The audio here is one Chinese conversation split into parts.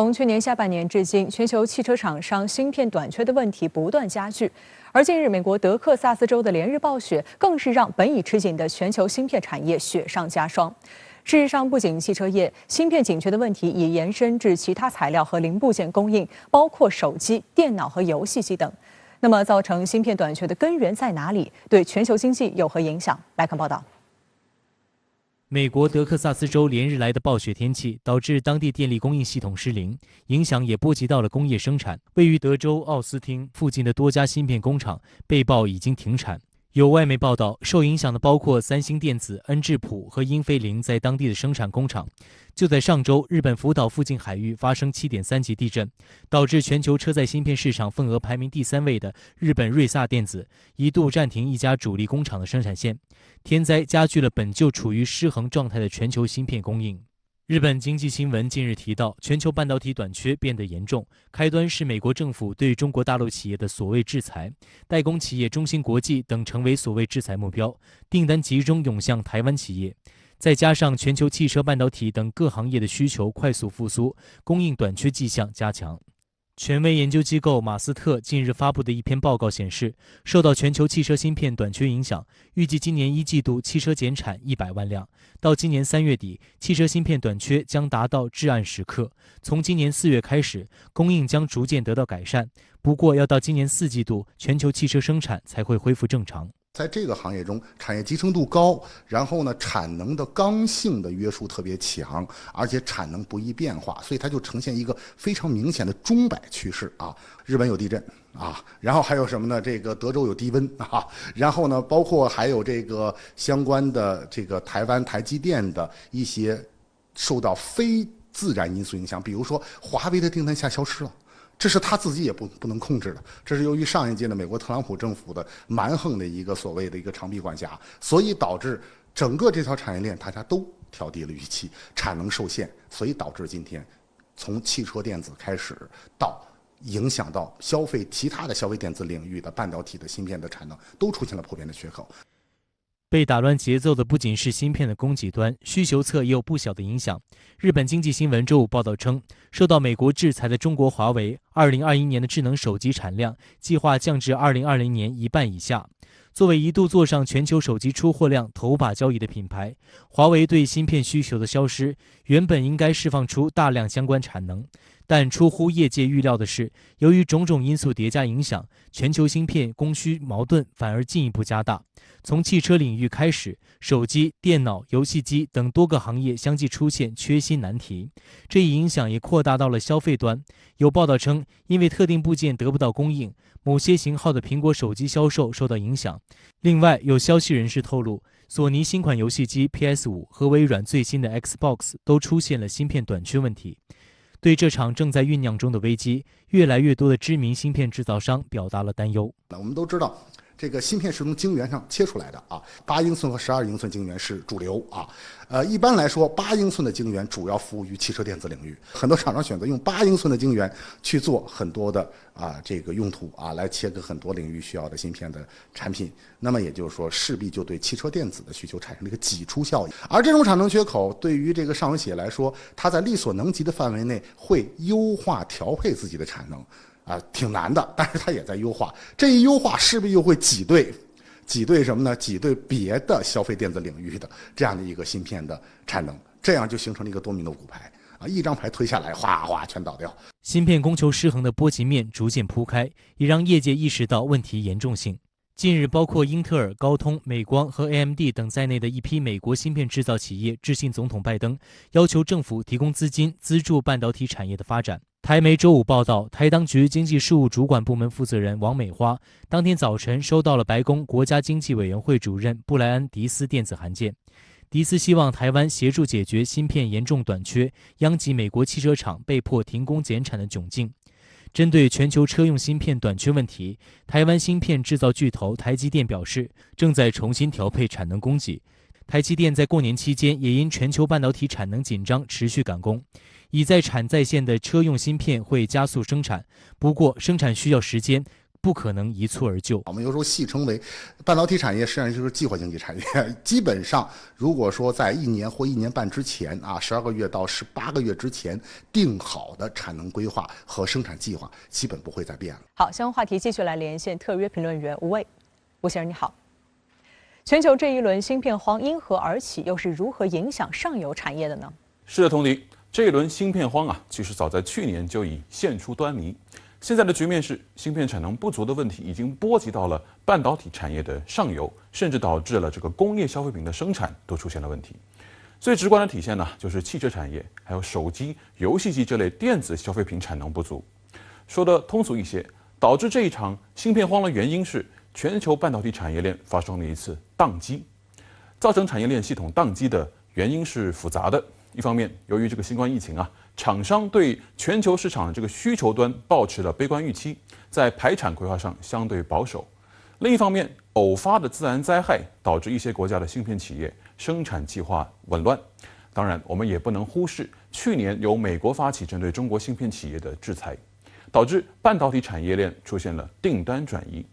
从去年下半年至今，全球汽车厂商芯片短缺的问题不断加剧。而近日，美国德克萨斯州的连日暴雪，更是让本已吃紧的全球芯片产业雪上加霜。事实上，不仅汽车业，芯片紧缺的问题也延伸至其他材料和零部件供应，包括手机、电脑和游戏机等。那么，造成芯片短缺的根源在哪里？对全球经济有何影响？来看报道。美国德克萨斯州连日来的暴雪天气，导致当地电力供应系统失灵，影响也波及到了工业生产。位于德州奥斯汀附近的多家芯片工厂被曝已经停产。有外媒报道，受影响的包括三星电子、恩智浦和英飞凌在当地的生产工厂。就在上周，日本福岛附近海域发生7.3级地震，导致全球车载芯片市场份额排名第3位的日本瑞萨电子一度暂停一家主力工厂的生产线。天灾加剧了本就处于失衡状态的全球芯片供应。日本经济新闻近日提到，全球半导体短缺变得严重，开端是美国政府对中国大陆企业的所谓制裁，代工企业中芯国际等成为所谓制裁目标，订单集中涌向台湾企业。再加上全球汽车半导体等各行业的需求快速复苏，供应短缺迹象加强。权威研究机构马斯特近日发布的一篇报告显示，受到全球汽车芯片短缺影响，预计今年1季度汽车减产100万辆，到今年3月底，汽车芯片短缺将达到至暗时刻。从今年4月开始，供应将逐渐得到改善，不过要到今年4季度，全球汽车生产才会恢复正常。在这个行业中，产业集成度高，然后呢，产能的刚性的约束特别强，而且产能不易变化，所以它就呈现一个非常明显的钟摆趋势啊。日本有地震啊，然后还有什么呢？这个德州有低温啊，然后呢，包括还有这个相关的这个台湾台积电的一些受到非自然因素影响，比如说华为的订单消失了。这是他自己也不能控制的，这是由于上一届的美国特朗普政府的蛮横的一个所谓的一个长臂管辖，所以导致整个这条产业链大家都调低了预期，产能受限，所以导致今天从汽车电子开始到影响到其他的消费电子领域的半导体的芯片的产能都出现了普遍的缺口。被打乱节奏的不仅是芯片的供给端，需求侧也有不小的影响。日本经济新闻周五报道称，受到美国制裁的中国华为，2021年的智能手机产量计划降至2020年一半以下。作为一度坐上全球手机出货量头把交椅的品牌，华为对芯片需求的消失，原本应该释放出大量相关产能。但出乎业界预料的是，由于种种因素叠加影响，全球芯片供需矛盾反而进一步加大。从汽车领域开始，手机、电脑、游戏机等多个行业相继出现缺芯难题，这一影响也扩大到了消费端。有报道称，因为特定部件得不到供应，某些型号的苹果手机销售受到影响。另外，有消息人士透露，索尼新款游戏机 PS5 和微软最新的 Xbox 都出现了芯片短缺问题。对这场正在酝酿中的危机，越来越多的知名芯片制造商表达了担忧。我们都知道，这个芯片是从晶圆上切出来的啊，8英寸和12英寸晶圆是主流啊。一般来说，8英寸的晶圆主要服务于汽车电子领域，很多厂商选择用8英寸的晶圆去做很多的这个用途啊，来切割很多领域需要的芯片的产品。那么也就是说，势必就对汽车电子的需求产生了一个挤出效应。而这种产能缺口对于这个上游企业来说，它在力所能及的范围内会优化调配自己的产能。挺难的，但是它也在优化。这一优化势必又会挤兑什么呢？挤兑别的消费电子领域的这样的一个芯片的产能，这样就形成了一个多米诺骨牌啊，一张牌推下来，哗哗全倒掉。芯片供求失衡的波及面逐渐铺开，也让业界意识到问题严重性。近日，包括英特尔、高通、美光和 AMD 等在内的一批美国芯片制造企业致信总统拜登，要求政府提供资金资助半导体产业的发展。台媒周五报道，台当局经济事务主管部门负责人王美花当天早晨收到了白宫国家经济委员会主任布莱恩·迪斯电子函件。迪斯希望台湾协助解决芯片严重短缺，殃及美国汽车厂被迫停工减产的窘境。针对全球车用芯片短缺问题，台湾芯片制造巨头台积电表示，正在重新调配产能供给。台积电在过年期间也因全球半导体产能紧张持续赶工，已在产在线的车用芯片会加速生产，不过生产需要时间，不可能一蹴而就。我们有时候戏称为半导体产业，实际上就是计划经济产业。基本上，如果说在1年或1年半之前12个月到18个月之前定好的产能规划和生产计划，基本不会再变了。好，相关话题继续来连线特约评论员吴卫。吴先生你好。全球这一轮芯片荒因何而起，又是如何影响上游产业的呢？是的，佟迪，这一轮芯片荒其实早在去年就已现出端倪。现在的局面是，芯片产能不足的问题已经波及到了半导体产业的上游，甚至导致了这个工业消费品的生产都出现了问题。最直观的体现呢，就是汽车产业，还有手机、游戏机这类电子消费品产能不足。说的通俗一些，导致这一场芯片荒的原因是全球半导体产业链发生了一次宕机。造成产业链系统宕机的原因是复杂的。一方面，由于这个新冠疫情厂商对全球市场的这个需求端抱持了悲观预期，在排产规划上相对保守。另一方面，偶发的自然灾害导致一些国家的芯片企业生产计划紊乱。当然，我们也不能忽视去年由美国发起针对中国芯片企业的制裁，导致半导体产业链出现了订单转移。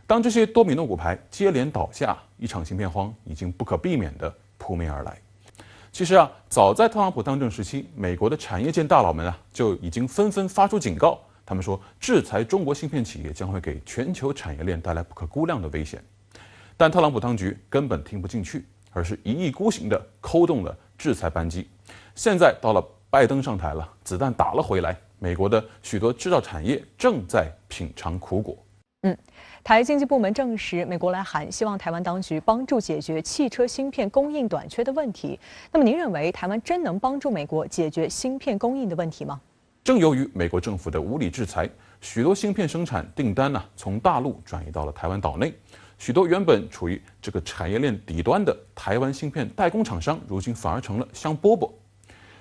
当这些多米诺骨牌接连倒下，一场芯片荒已经不可避免地扑面而来。其实早在特朗普当政时期，美国的产业界大佬们就已经纷纷发出警告，他们说制裁中国芯片企业将会给全球产业链带来不可估量的危险。但特朗普当局根本听不进去，而是一意孤行地扣动了制裁扳机。现在到了拜登上台了，子弹打了回来，美国的许多制造产业正在品尝苦果。台经济部门证实，美国来函希望台湾当局帮助解决汽车芯片供应短缺的问题。那么，您认为台湾真能帮助美国解决芯片供应的问题吗？正由于美国政府的无理制裁，许多芯片生产订单从大陆转移到了台湾岛内，许多原本处于这个产业链底端的台湾芯片代工厂商，如今反而成了香饽饽。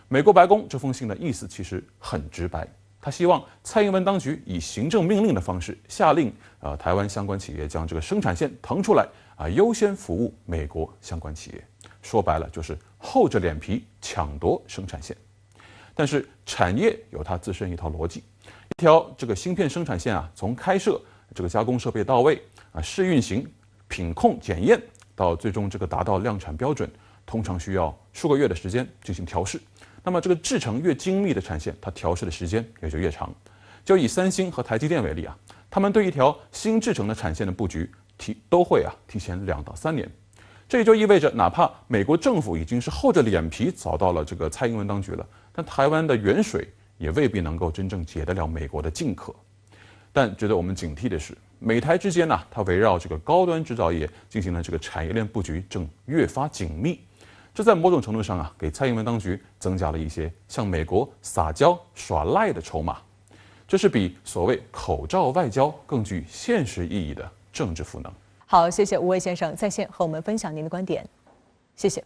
美国白宫这封信的意思其实很直白。他希望蔡英文当局以行政命令的方式下令，台湾相关企业将这个生产线腾出来，优先服务美国相关企业。说白了就是厚着脸皮抢夺生产线。但是产业有它自身一套逻辑，一条这个芯片生产线从开设这个加工设备到位，试运行、品控、检验，到最终这个达到量产标准，通常需要数个月的时间进行调试。那么这个制程越精密的产线，它调试的时间也就越长。就以三星和台积电为例他们对一条新制程的产线的布局都会提前2到3年。这也就意味着，哪怕美国政府已经是厚着脸皮找到了这个蔡英文当局了，但台湾的远水也未必能够真正解得了美国的近渴。但值得我们警惕的是，美台之间它围绕这个高端制造业进行的这个产业链布局正越发紧密。这在某种程度上给蔡英文当局增加了一些向美国撒娇耍赖的筹码，这是比所谓口罩外交更具现实意义的政治赋能。好，谢谢吴卫先生在线和我们分享您的观点，谢谢。